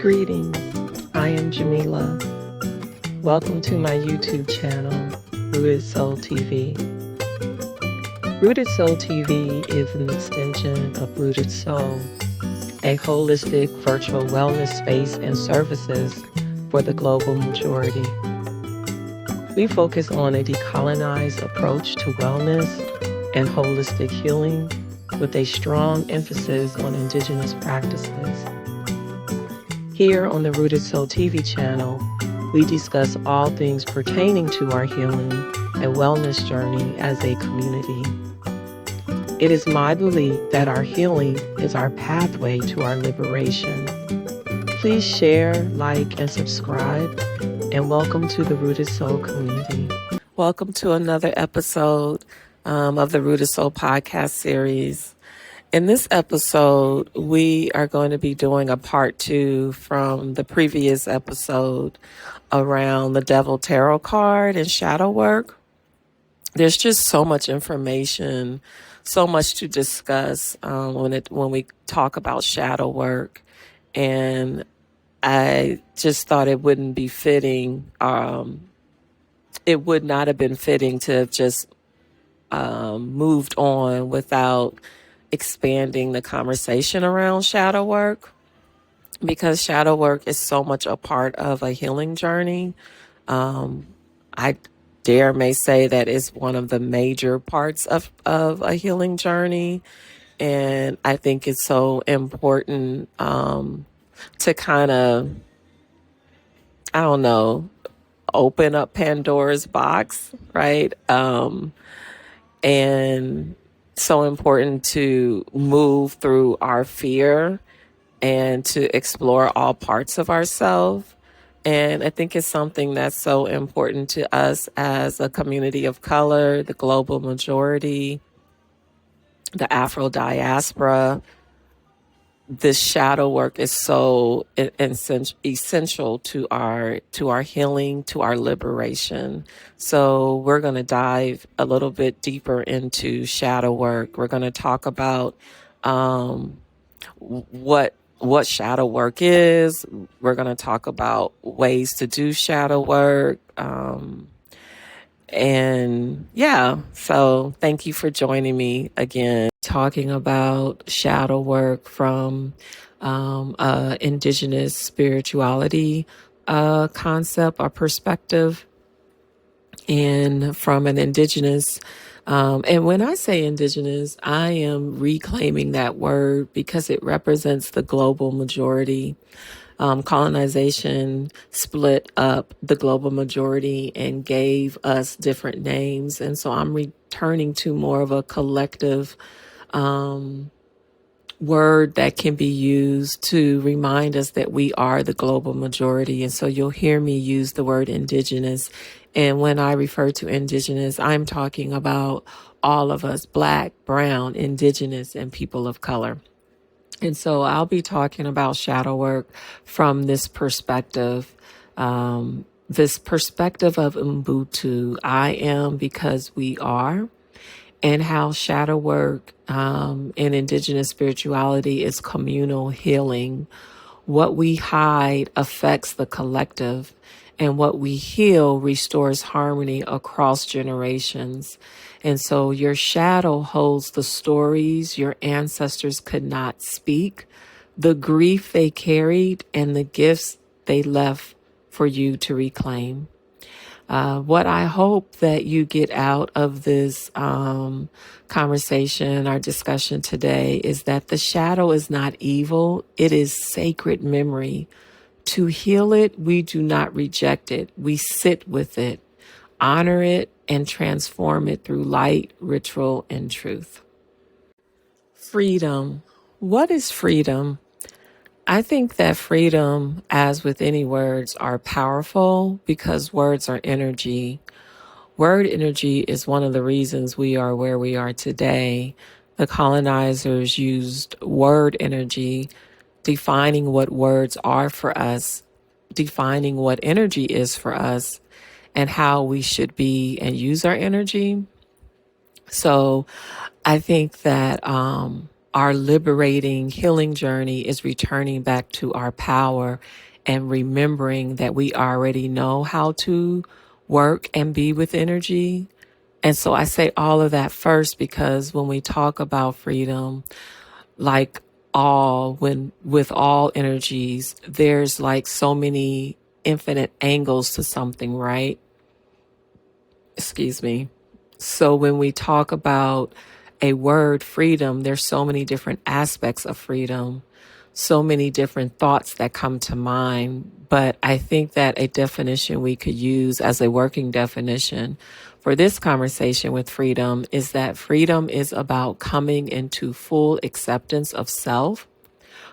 Greetings, I am Jamila. Welcome to my YouTube channel, Rooted Soul TV. Rooted Soul TV is an extension of Rooted Soul, a holistic virtual wellness space and services for the global majority. We focus on a decolonized approach to wellness and holistic healing with a strong emphasis on Indigenous practices. Here on the Rooted Soul TV channel, we discuss all things pertaining to our healing and wellness journey as a community. It is my belief that our healing is our pathway to our liberation. Please share, like, and subscribe, and welcome to the Rooted Soul community. Welcome to another episode of the Rooted Soul podcast series. In this episode, we are going to be doing a part 2 from the previous episode around the Devil Tarot card and shadow work. There's just so much information, so much to discuss when we talk about shadow work, and I just thought it wouldn't be fitting. It would not have been fitting to have just moved on without expanding the conversation around shadow work, because shadow work is so much a part of a healing journey. I may say that it's one of the major parts of a healing journey. And I think it's so important to kind of, open up Pandora's box, right? And so important to move through our fear and to explore all parts of ourselves. And I think it's something that's so important to us as a community of color, the global majority, the Afro diaspora. This shadow work is so essential to our healing, to our liberation. So we're going to dive a little bit deeper into shadow work. We're going to talk about what shadow work is. We're going to talk about ways to do shadow work. So thank you for joining me again, talking about shadow work from Indigenous spirituality concept or perspective, and from an Indigenous. And when I say Indigenous, I am reclaiming that word because it represents the global majority. Colonization split up the global majority and gave us different names. And so I'm returning to more of a collective word that can be used to remind us that we are the global majority. And so you'll hear me use the word Indigenous. And when I refer to Indigenous, I'm talking about all of us, Black, Brown, Indigenous, and people of color. And so I'll be talking about shadow work from this perspective of Ubuntu, I am because we are, and how shadow work in Indigenous spirituality is communal healing. What we hide affects the collective, and what we heal restores harmony across generations. And so your shadow holds the stories your ancestors could not speak, the grief they carried, and the gifts they left for you to reclaim. What I hope that you get out of this conversation, our discussion today, is that the shadow is not evil. It is sacred memory. To heal it, we do not reject it. We sit with it, honor it, and transform it through light, ritual, and truth. Freedom. What is freedom? I think that freedom, as with any words, are powerful because words are energy. Word energy is one of the reasons we are where we are today. The colonizers used word energy, defining what words are for us, defining what energy is for us, and how we should be and use our energy. So I think that our liberating healing journey is returning back to our power and remembering that we already know how to work and be with energy. And so I say all of that first because when we talk about freedom, like when with all energies, there's like so many infinite angles to something, right? Excuse me. So when we talk about a word, freedom, there's so many different aspects of freedom, so many different thoughts that come to mind. But I think that a definition we could use as a working definition for this conversation with freedom is that freedom is about coming into full acceptance of self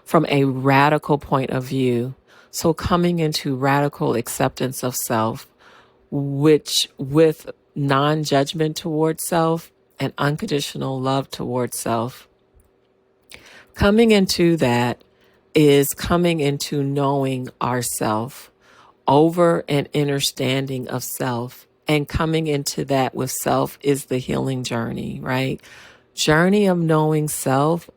from a radical point of view. So coming into radical acceptance of self, which with non-judgment towards self and unconditional love towards self. Coming into that is coming into knowing ourself, over an understanding of self. And coming into that with self is the healing journey, right? Journey of knowing self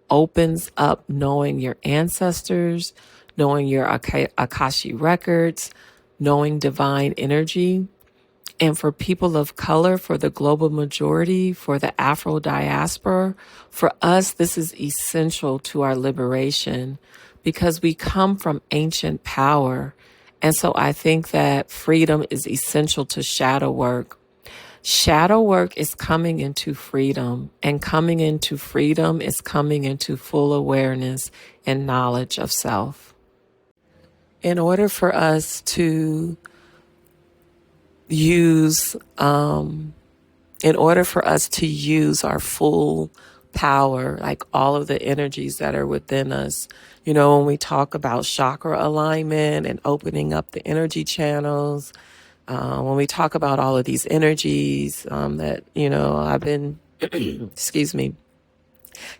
opens up knowing your ancestors, knowing your Akashi records, knowing divine energy. And for people of color, for the global majority, for the Afro diaspora, for us, this is essential to our liberation because we come from ancient power. And so I think that freedom is essential to shadow work. Shadow work is coming into freedom, and coming into freedom is coming into full awareness and knowledge of self. In order for us to use, in order for us to use our full power, like all of the energies that are within us, when we talk about chakra alignment and opening up the energy channels, when we talk about all of these energies that, I've been, excuse me,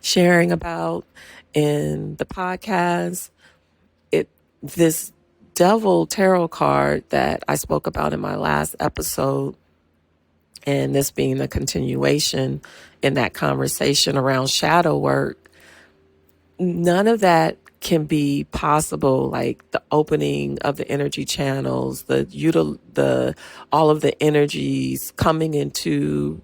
sharing about in the podcast, this devil tarot card that I spoke about in my last episode, and this being a continuation in that conversation around shadow work, none of that can be possible, like the opening of the energy channels, all of the energies coming into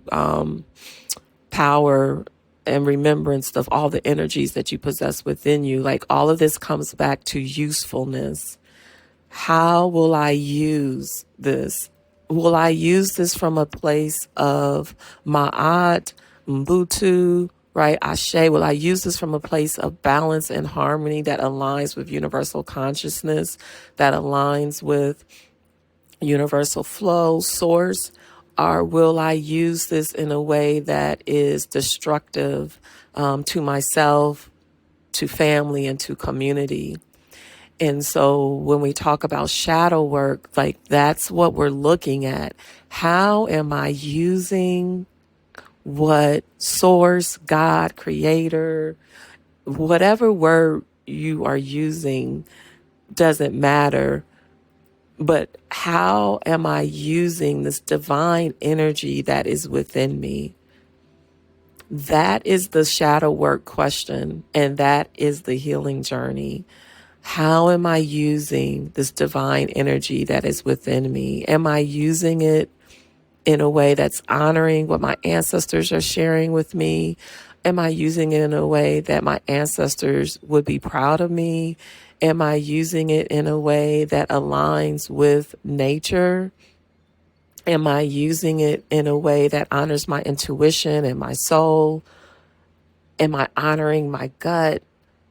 power and remembrance of all the energies that you possess within you. Like all of this comes back to usefulness. How will I use this? Will I use this from a place of Ma'at, Mbutu, right? Ashe. Will I use this from a place of balance and harmony that aligns with universal consciousness, that aligns with universal flow, source? Or will I use this in a way that is destructive to myself, to family, and to community? And so when we talk about shadow work, like that's what we're looking at. How am I using what source, God, creator, whatever word you are using doesn't matter. But how am I using this divine energy that is within me? That is the shadow work question, and that is the healing journey. How am I using this divine energy that is within me? Am I using it in a way that's honoring what my ancestors are sharing with me? Am I using it in a way that my ancestors would be proud of me? Am I using it in a way that aligns with nature? Am I using it in a way that honors my intuition and my soul? Am I honoring my gut,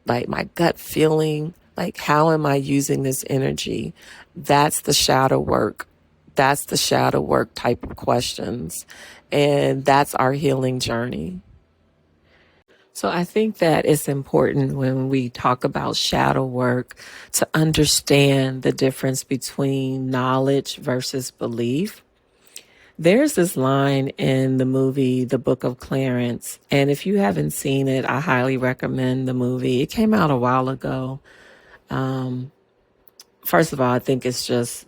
like my gut feeling? Like, how am I using this energy? That's the shadow work. That's the shadow work type of questions. And that's our healing journey. So I think that it's important when we talk about shadow work to understand the difference between knowledge versus belief. There's this line in the movie, The Book of Clarence. And if you haven't seen it, I highly recommend the movie. It came out a while ago. First of all, I think it's just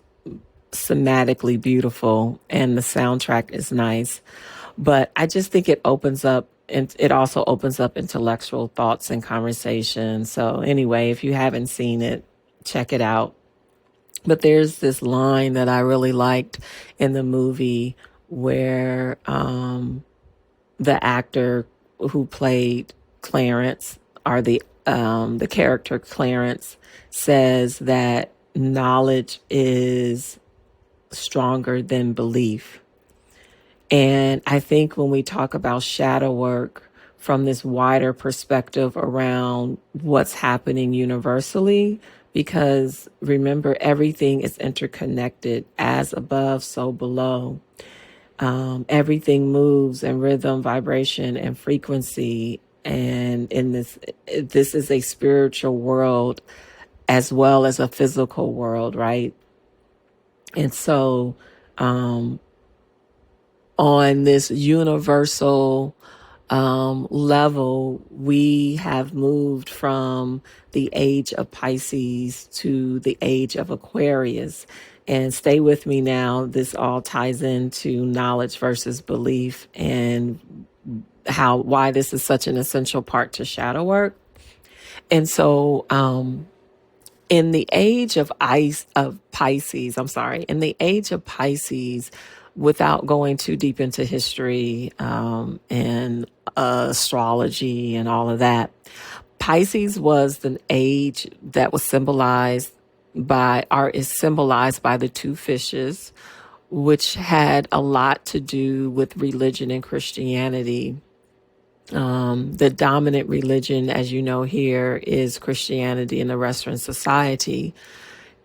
cinematically beautiful and the soundtrack is nice. But I just think it opens up it also opens up intellectual thoughts and conversation. So anyway, if you haven't seen it, check it out. But there's this line that I really liked in the movie where the actor who played Clarence, or the character Clarence, says that knowledge is stronger than belief. And I think when we talk about shadow work from this wider perspective around what's happening universally, because remember, everything is interconnected, as above, so below. Everything moves in rhythm, vibration, and frequency. And in this is a spiritual world as well as a physical world, right? And so, on this universal level, we have moved from the age of Pisces to the age of Aquarius. And stay with me now. This all ties into knowledge versus belief and why this is such an essential part to shadow work. And so, in the age of Pisces, in the age of Pisces, without going too deep into history and astrology and all of that, Pisces was the age that was is symbolized by the two fishes, which had a lot to do with religion and Christianity. The dominant religion, as you know here, is Christianity in the Western society.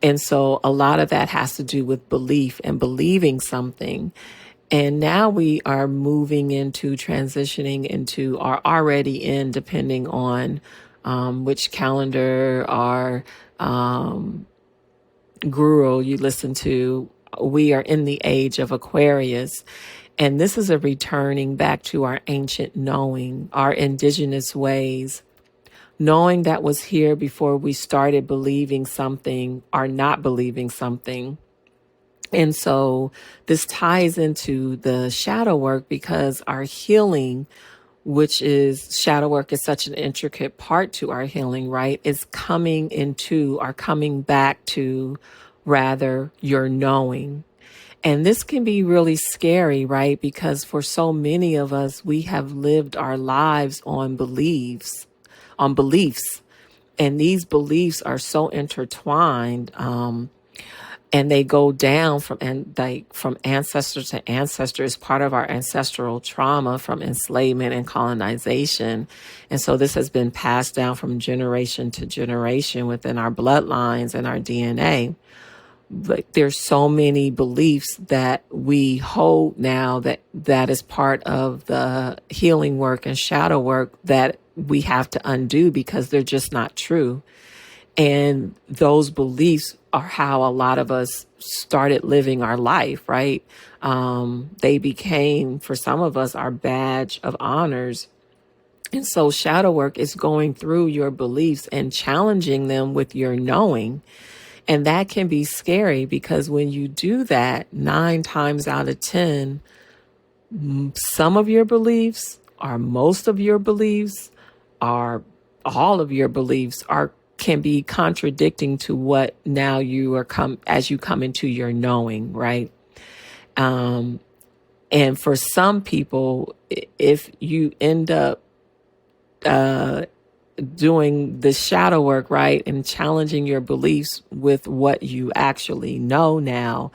And so a lot of that has to do with belief and believing something. And now we are moving into transitioning into, are already in, depending on which calendar or guru you listen to, we are in the age of Aquarius. And this is a returning back to our ancient knowing, our indigenous ways, knowing that was here before we started believing something or not believing something. And so this ties into the shadow work, because our healing, which is shadow work, is such an intricate part to our healing, right? Is coming back to rather your knowing. And this can be really scary, right? Because for so many of us, we have lived our lives on beliefs. And these beliefs are so intertwined, and they go down from ancestor to ancestor. It's part of our ancestral trauma from enslavement and colonization. And so this has been passed down from generation to generation within our bloodlines and our DNA. But there's so many beliefs that we hold now that is part of the healing work and shadow work that we have to undo, because they're just not true. And those beliefs are how a lot of us started living our life, right? They became, for some of us, our badge of honors. And so shadow work is going through your beliefs and challenging them with your knowing. And that can be scary, because when you do that, 9 times out of 10, some of your beliefs, or most of your beliefs, or all of your beliefs can be contradicting to what now as you come into your knowing, right? And for some people, if you end up doing the shadow work, right, and challenging your beliefs with what you actually know now,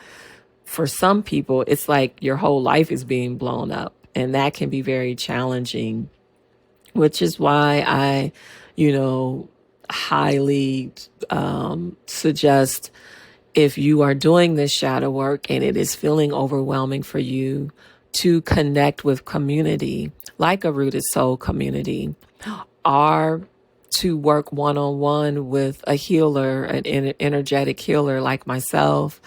for some people, it's like your whole life is being blown up. And that can be very challenging, which is why I, highly suggest, if you are doing this shadow work and it is feeling overwhelming for you, to connect with community, like a Rooted Soul community, or to work one-on-one with a healer, an energetic healer like myself,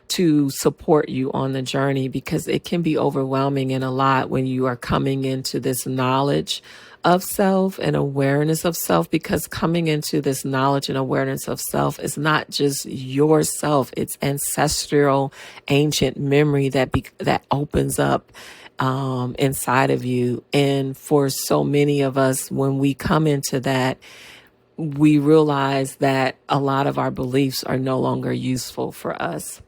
to support you on the journey, because it can be overwhelming and a lot when you are coming into this knowledge of self and awareness of self, because coming into this knowledge and awareness of self is not just yourself, it's ancestral, ancient memory that opens up inside of you. And for so many of us, when we come into that, we realize that a lot of our beliefs are no longer useful for us.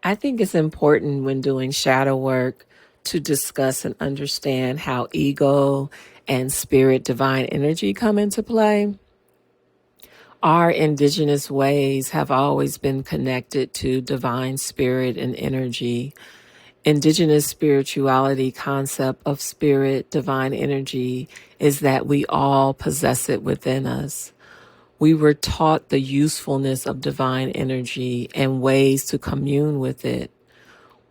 I think it's important when doing shadow work to discuss and understand how ego and spirit divine energy come into play. Our indigenous ways have always been connected to divine spirit and energy. Indigenous spirituality concept of spirit, divine energy, is that we all possess it within us. We were taught the usefulness of divine energy and ways to commune with it.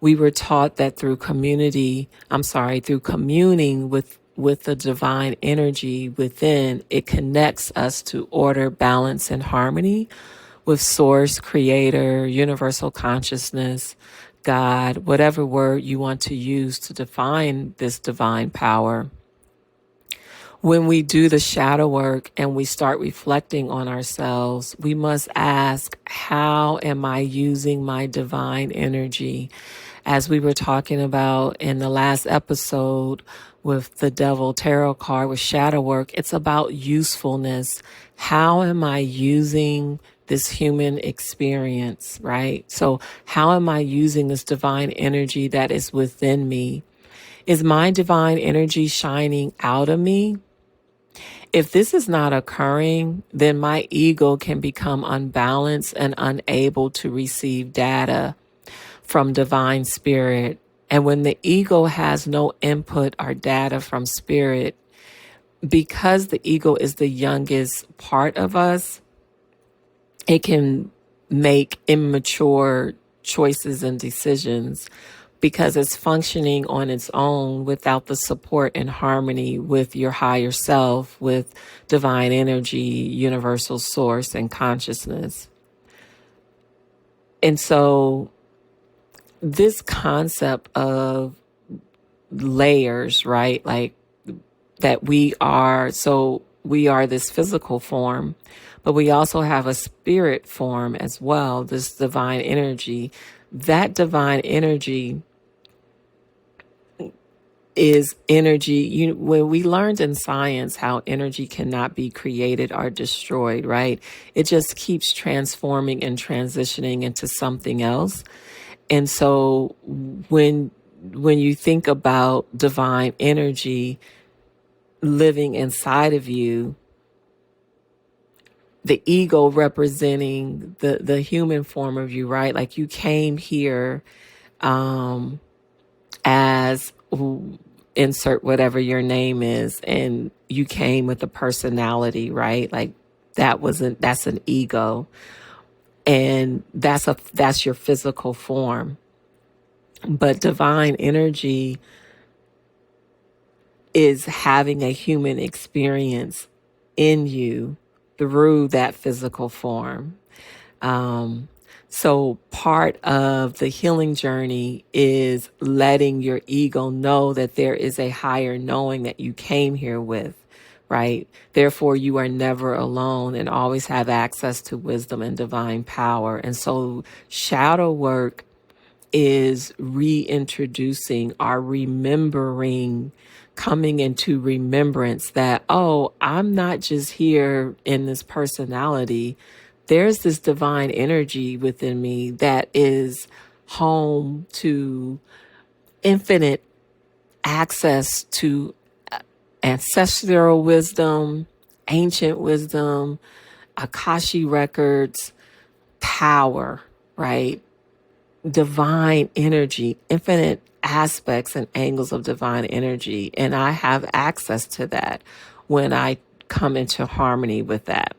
We were taught that through through communing with the divine energy within, it connects us to order, balance, and harmony with source, creator, universal consciousness, God, whatever word you want to use to define this divine power. When we do the shadow work and we start reflecting on ourselves, we must ask, how am I using my divine energy? As we were talking about in the last episode with the Devil Tarot card with shadow work, it's about usefulness. How am I using this human experience, right? So how am I using this divine energy that is within me? Is my divine energy shining out of me? If this is not occurring, then my ego can become unbalanced and unable to receive data from divine spirit. And when the ego has no input or data from spirit, because the ego is the youngest part of us, it can make immature choices and decisions because it's functioning on its own without the support and harmony with your higher self, with divine energy, universal source, and consciousness. And so this concept of layers, right? Like that we are this physical form, but we also have a spirit form as well, this divine energy. That divine energy is energy. When we learned in science how energy cannot be created or destroyed, right? It just keeps transforming and transitioning into something else. And so when you think about divine energy living inside of you, the ego representing the human form of you, right? Like you came here as insert whatever your name is, and you came with a personality, right? Like that's an ego, and that's your physical form. But divine energy is having a human experience in you through that physical form. So part of the healing journey is letting your ego know that there is a higher knowing that you came here with, right? Therefore, you are never alone and always have access to wisdom and divine power. And so shadow work is reintroducing or remembering, coming into remembrance that, oh, I'm not just here in this personality. There's this divine energy within me that is home to infinite access to ancestral wisdom, ancient wisdom, Akashi records, power, right? Divine energy, infinite aspects and angles of divine energy. And I have access to that when I come into harmony with that.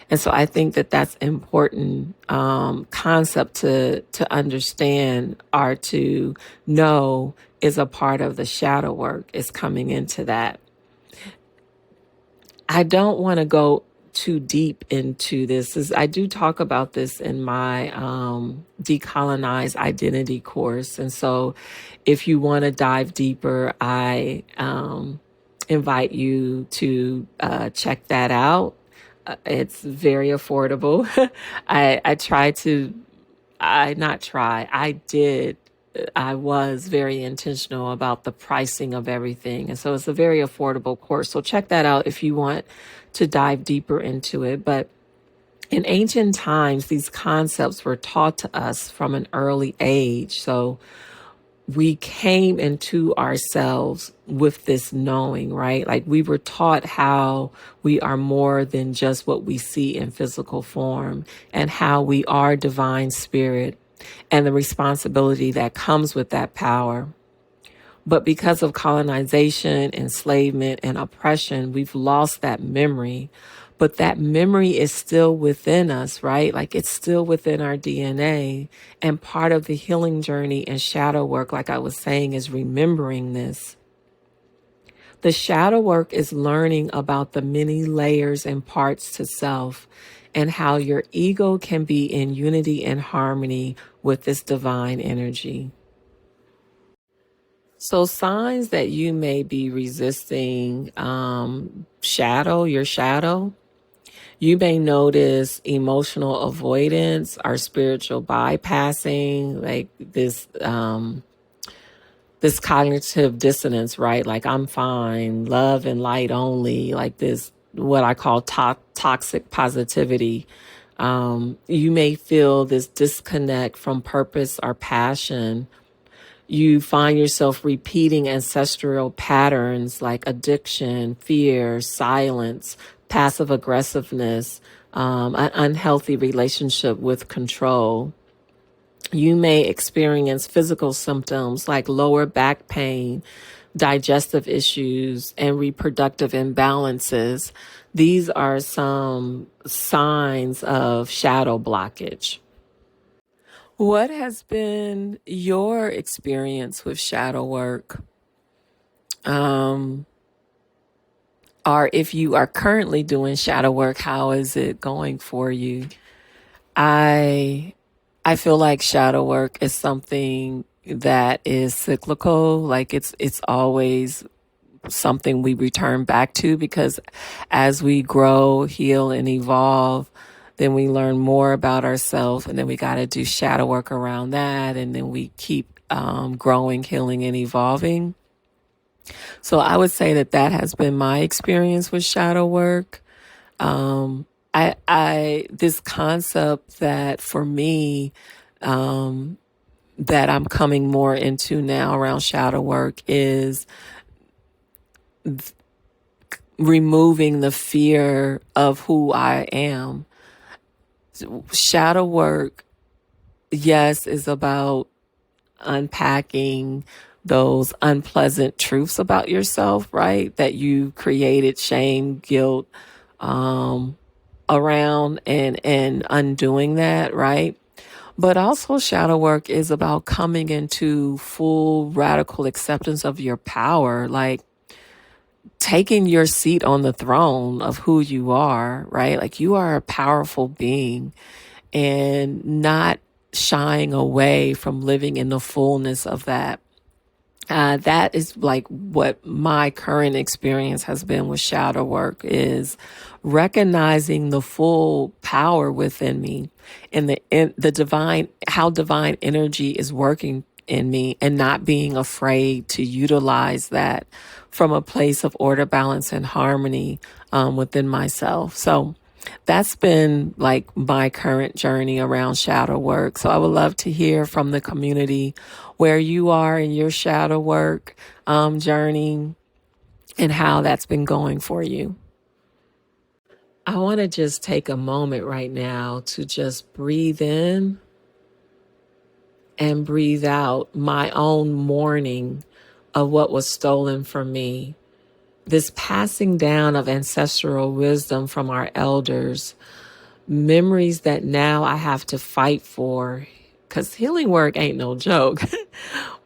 And so I think that that's important concept to understand or to know is a part of the shadow work, is coming into that. I don't want to go too deep into this. I do talk about this in my decolonized identity course. And so if you want to dive deeper, I invite you to check that out. It's very affordable. I did I was very intentional about the pricing of everything. And so it's a very affordable course. So check that out if you want to dive deeper into it. But in ancient times, these concepts were taught to us from an early age. So we came into ourselves with this knowing, right? Like we were taught how we are more than just what we see in physical form, and how we are divine spirit and the responsibility that comes with that power. But because of colonization, enslavement, and oppression, we've lost that memory. But that memory is still within us, right? Like it's still within our DNA. And part of the healing journey and shadow work, like I was saying, is remembering this. The shadow work is learning about the many layers and parts to self, and how your ego can be in unity and harmony with this divine energy. So signs that you may be resisting your shadow. You may notice emotional avoidance or spiritual bypassing, like this cognitive dissonance, right? Like I'm fine, love and light only, like this, what I call toxic positivity. You may feel this disconnect from purpose or passion. You find yourself repeating ancestral patterns like addiction, fear, silence, passive aggressiveness, an unhealthy relationship with control. You may experience physical symptoms like lower back pain, digestive issues, and reproductive imbalances. These are some signs of shadow blockage. What has been your experience with shadow work? Or if you are currently doing shadow work, how is it going for you? I I feel like shadow work is something that is cyclical. Like it's always something we return back to, because as we grow, heal, and evolve, then we learn more about ourselves, and then we got to do shadow work around that, and then we keep growing, healing, and evolving. So I would say that that has been my experience with shadow work. This concept that for me, that I'm coming more into now around shadow work is removing the fear of who I am. Shadow work, yes, is about unpacking those unpleasant truths about yourself, right? That you created shame, guilt, around, and undoing that, right? But also shadow work is about coming into full radical acceptance of your power, like taking your seat on the throne of who you are, right? Like you are a powerful being, and not shying away from living in the fullness of that. That is like what my current experience has been with shadow work, is recognizing the full power within me, and the divine, how divine energy is working in me, and not being afraid to utilize that from a place of order, balance, and harmony within myself. So that's been like my current journey around shadow work. So I would love to hear from the community where you are in your shadow work journey, and how that's been going for you. I want to just take a moment right now to just breathe in and breathe out my own mourning of what was stolen from me. This passing down of ancestral wisdom from our elders, memories that now I have to fight for, because healing work ain't no joke.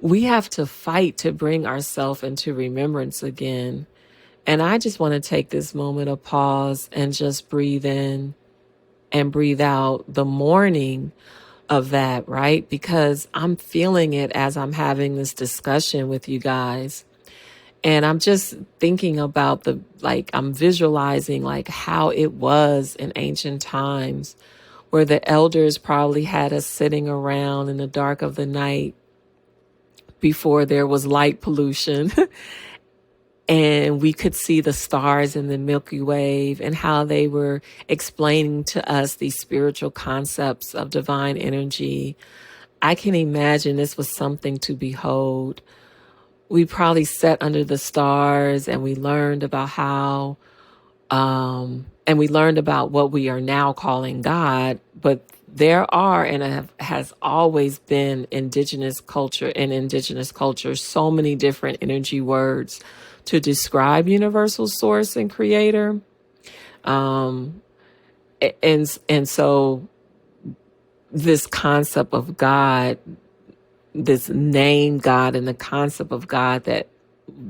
We have to fight to bring ourselves into remembrance again. And I just want to take this moment of pause and just breathe in and breathe out the mourning of that, right? Because I'm feeling it as I'm having this discussion with you guys. And I'm just thinking about I'm visualizing like how it was in ancient times, where the elders probably had us sitting around in the dark of the night, before there was light pollution. And we could see the stars in the Milky Way and how they were explaining to us these spiritual concepts of divine energy. I can imagine this was something to behold. We probably sat under the stars and we learned about and we learned about what we are now calling God, but there are and has always been indigenous culture so many different energy words to describe universal source and creator. Um, and so this concept of God, this name God and the concept of God that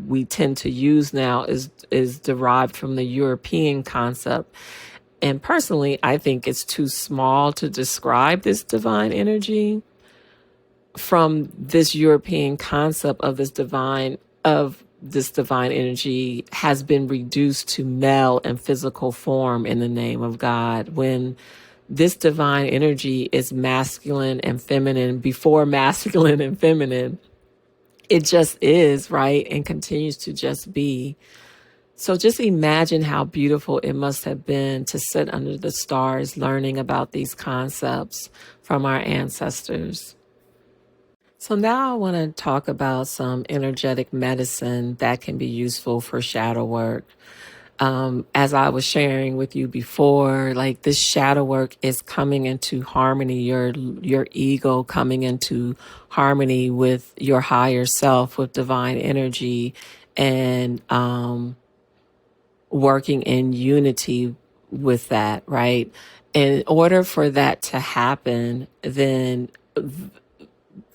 we tend to use now is derived from the European concept. And personally, I think it's too small to describe this divine energy. From this European concept of this divine energy has been reduced to male and physical form in the name of God, when this divine energy is masculine and feminine before masculine and feminine. It just is, right? And continues to just be. So just imagine how beautiful it must have been to sit under the stars learning about these concepts from our ancestors. So now I want to talk about some energetic medicine that can be useful for shadow work. As I was sharing with you before, like this shadow work is coming into harmony, your ego coming into harmony with your higher self, with divine energy, and working in unity with that, right? In order for that to happen, then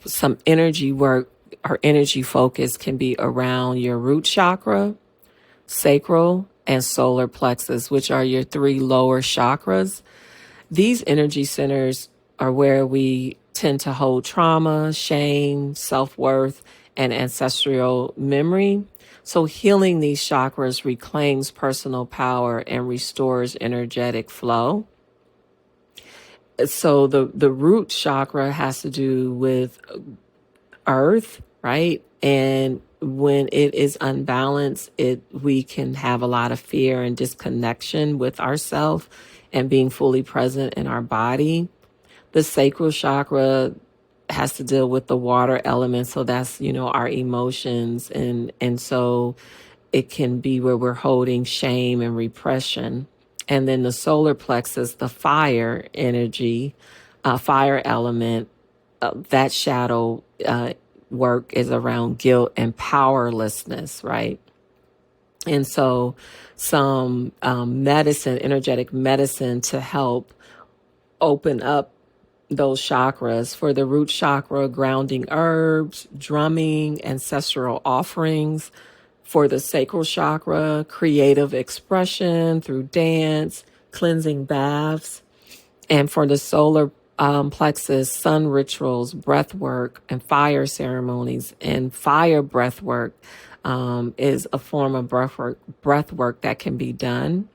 some energy work or energy focus can be around your root chakra, sacral, and solar plexus, which are your three lower chakras. These energy centers are where we tend to hold trauma, shame, self-worth, and ancestral memory. So healing these chakras reclaims personal power and restores energetic flow. So the root chakra has to do with earth, right? And when it is unbalanced, we can have a lot of fear and disconnection with ourselves and being fully present in our body. The sacral chakra has to deal with the water element, so that's our emotions, and so it can be where we're holding shame and repression. And then the solar plexus, the fire energy, fire element, that shadow work is around guilt and powerlessness, right? And so some energetic medicine to help open up those chakras. For the root chakra, grounding herbs, drumming, ancestral offerings. For the sacral chakra, creative expression through dance, cleansing baths. And for the solar plexus, sun rituals, breath work, and fire ceremonies. And fire breath work is a form of breath work that can be done.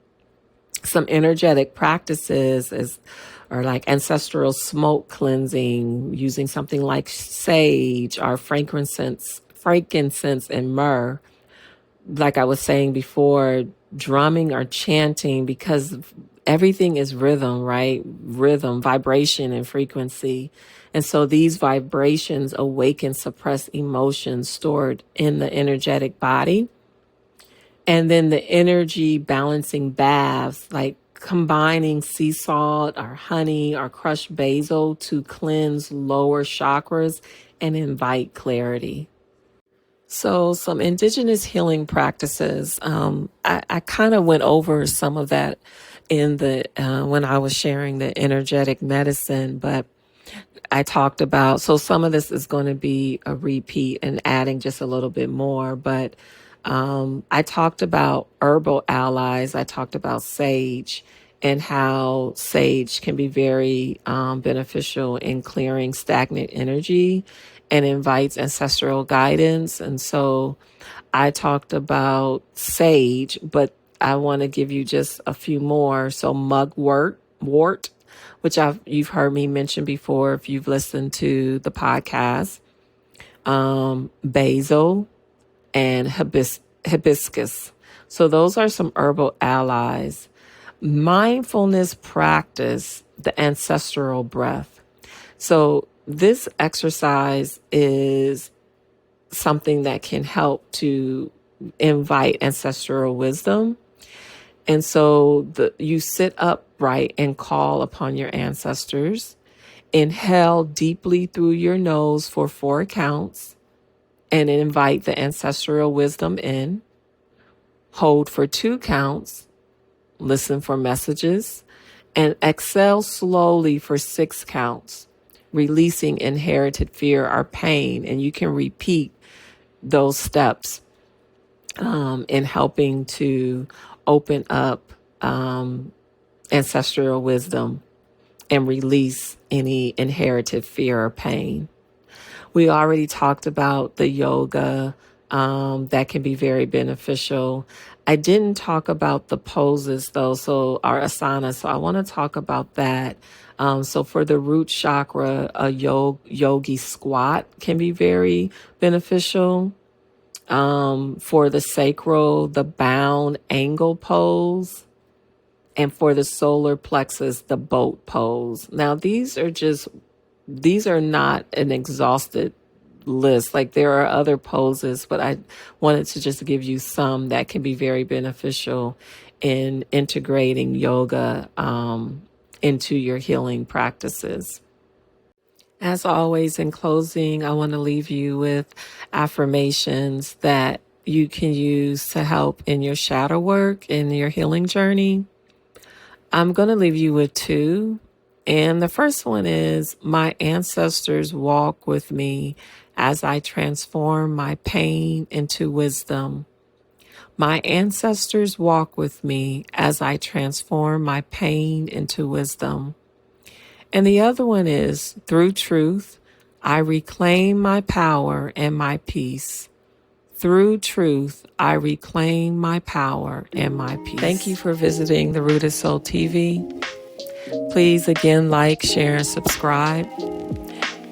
Some energetic practices are like ancestral smoke cleansing, using something like sage or frankincense and myrrh. Like I was saying before, drumming or chanting, because everything is rhythm, right? Rhythm, vibration, and frequency. And so these vibrations awaken suppressed emotions stored in the energetic body. And then the energy balancing baths, like combining sea salt or honey or crushed basil to cleanse lower chakras and invite clarity. So some indigenous healing practices. I kind of went over some of that in the when I was sharing the energetic medicine, but I talked about, so some of this is going to be a repeat and adding just a little bit more, but I talked about herbal allies. I talked about sage and how sage can be very beneficial in clearing stagnant energy and invites ancestral guidance. And so I talked about sage, but I want to give you just a few more. So mugwort, which you've heard me mention before if you've listened to the podcast. basil, and hibiscus. So those are some herbal allies. Mindfulness practice, the ancestral breath. So this exercise is something that can help to invite ancestral wisdom. And so you sit upright and call upon your ancestors. Inhale deeply through your nose for 4 counts and invite the ancestral wisdom in. Hold for 2 counts, listen for messages, and exhale slowly for 6 counts, releasing inherited fear or pain. And you can repeat those steps in helping to open up ancestral wisdom and release any inherited fear or pain. We already talked about the yoga that can be very beneficial. I didn't talk about the poses though, so our asana. So I want to talk about that. So for the root chakra, a yogi squat can be very beneficial. For the sacral, the bound angle pose. And for the solar plexus, the boat pose. Now, these are not an exhausted list. Like there are other poses, but I wanted to just give you some that can be very beneficial in integrating yoga into your healing practices. As always, in closing, I want to leave you with affirmations that you can use to help in your shadow work, in your healing journey. I'm going to leave you with 2. And the first one is, my ancestors walk with me as I transform my pain into wisdom. My ancestors walk with me as I transform my pain into wisdom. And the other one is, through truth, I reclaim my power and my peace. Through truth, I reclaim my power and my peace. Thank you for visiting the Rooted Soul TV. Please again, like, share, and subscribe.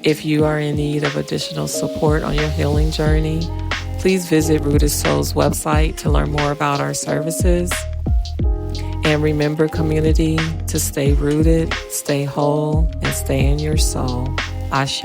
If you are in need of additional support on your healing journey, please visit Rooted Soul's website to learn more about our services. And remember, community, to stay rooted, stay whole, and stay in your soul. Ashe.